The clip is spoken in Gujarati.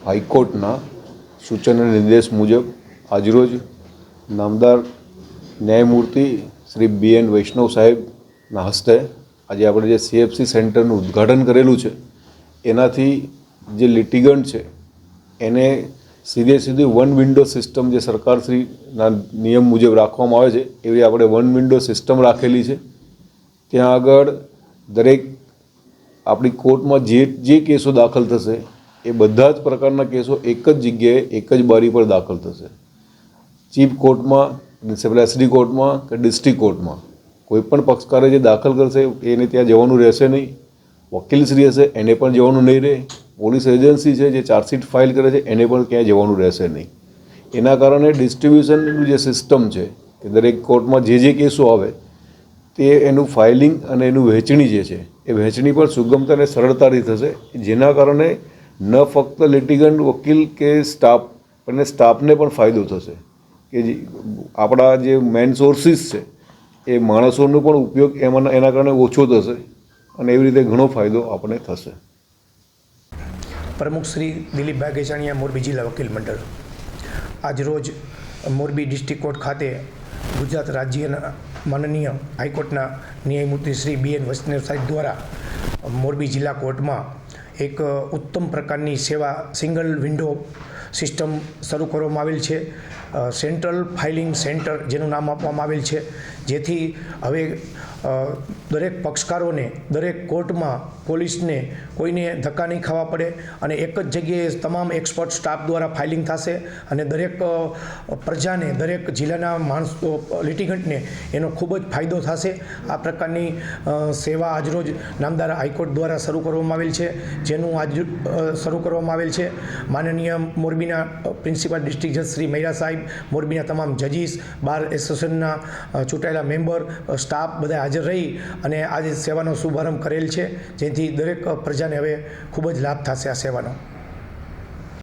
હાઈકોર્ટના સૂચન અને નિર્દેશ મુજબ આજરોજ નામદાર ન્યાયમૂર્તિ શ્રી BN વૈષ્ણવ સાહેબના હસ્તે આજે આપણે જે CFC સેન્ટરનું ઉદ્ઘાટન કરેલું છે, એનાથી જે લિટિગન્ટ છે એને સીધી વન વિન્ડો સિસ્ટમ જે સરકારશ્રીના નિયમ મુજબ રાખવામાં આવે છે એવી આપણે વન વિન્ડો સિસ્ટમ રાખેલી છે. ત્યાં આગળ દરેક આપણી કોર્ટમાં જે કેસો દાખલ થશે એ બધા જ પ્રકારના કેસો એક જ જગ્યાએ એક જ બારી પર દાખલ થશે. ચીફ કોર્ટમાં, SD કોર્ટમાં કે ડિસ્ટ્રિક્ટ કોર્ટમાં કોઈ પણ પક્ષકારે જે દાખલ કરશે એને ત્યાં જવાનું રહેશે નહીં. વકીલશ્રી હશે એને પણ જવાનું નહીં રહે. પોલીસ એજન્સી છે જે ચાર્જશીટ ફાઇલ કરે છે એને પણ ક્યાંય જવાનું રહેશે નહીં. એના કારણે ડિસ્ટ્રીબ્યુશનનું જે સિસ્ટમ છે કે દરેક કોર્ટમાં જે કેસો આવે તે એનું ફાઇલિંગ અને એનું વહેંચણી જે છે એ વહેંચણી પણ સુગમતા અને સરળતાથી થશે, જેના કારણે ન ફક્ત લિટિગન્ટ, વકીલ કે સ્ટાફ અને સ્ટાફને પણ ફાયદો થશે કે આપણા જે મેન સોર્સિસ છે એ માણસોનો પણ ઉપયોગ એના કારણે ઓછો થશે અને એવી રીતે ઘણો ફાયદો આપણને થશે. પ્રમુખ શ્રી દિલીપભાઈ ગેજાણીયા, મોરબી જિલ્લા વકીલ મંડળ. આજરોજ મોરબી ડિસ્ટ્રિક્ટ કોર્ટ ખાતે ગુજરાત રાજ્યના માનનીય હાઈકોર્ટના ન્યાયમૂર્તિ શ્રી BN વૈષ્ણવ સાહેબ દ્વારા મોરબી જિલ્લા કોર્ટમાં એક ઉત્તમ પ્રકારની સેવા સિંગલ વિન્ડો સિસ્ટમ શરૂ કરવામાં આવેલ છે. સેન્ટ્રલ ફાઇલિંગ સેન્ટર જેનું નામ આપવામાં આવેલ છે, જેથી હવે દરેક પક્ષકારોને દરેક કોર્ટમાં પોલીસને કોઈને ધક્કા નહીં ખાવા પડે અને એક જ જગ્યાએ તમામ એક્સપર્ટ સ્ટાફ દ્વારા ફાઇલિંગ થશે અને દરેક પ્રજાને, દરેક જિલ્લાના માણસો લિટિગન્ટને એનો ખૂબ જ ફાયદો થશે. આ પ્રકારની સેવા આજરોજ નામદાર હાઈકોર્ટ દ્વારા શરૂ કરવામાં આવેલ છે, જેનું આજ શરૂ કરવામાં આવેલ છે. માનનીય મોરબીના પ્રિન્સિપાલ ડિસ્ટ્રિક્ટ જજ શ્રી મૈરા સાહેબ, મોરબીના તમામ જજીસ, બાર એસોસિએશનના ચૂંટાયેલા મેમ્બર, સ્ટાફ બધા હાજર રહી અને આજે સેવાનો શુભારંભ કરેલ છે, જેથી દરેક પ્રજાને હવે ખૂબ જ લાભ થશે આ સેવાનો.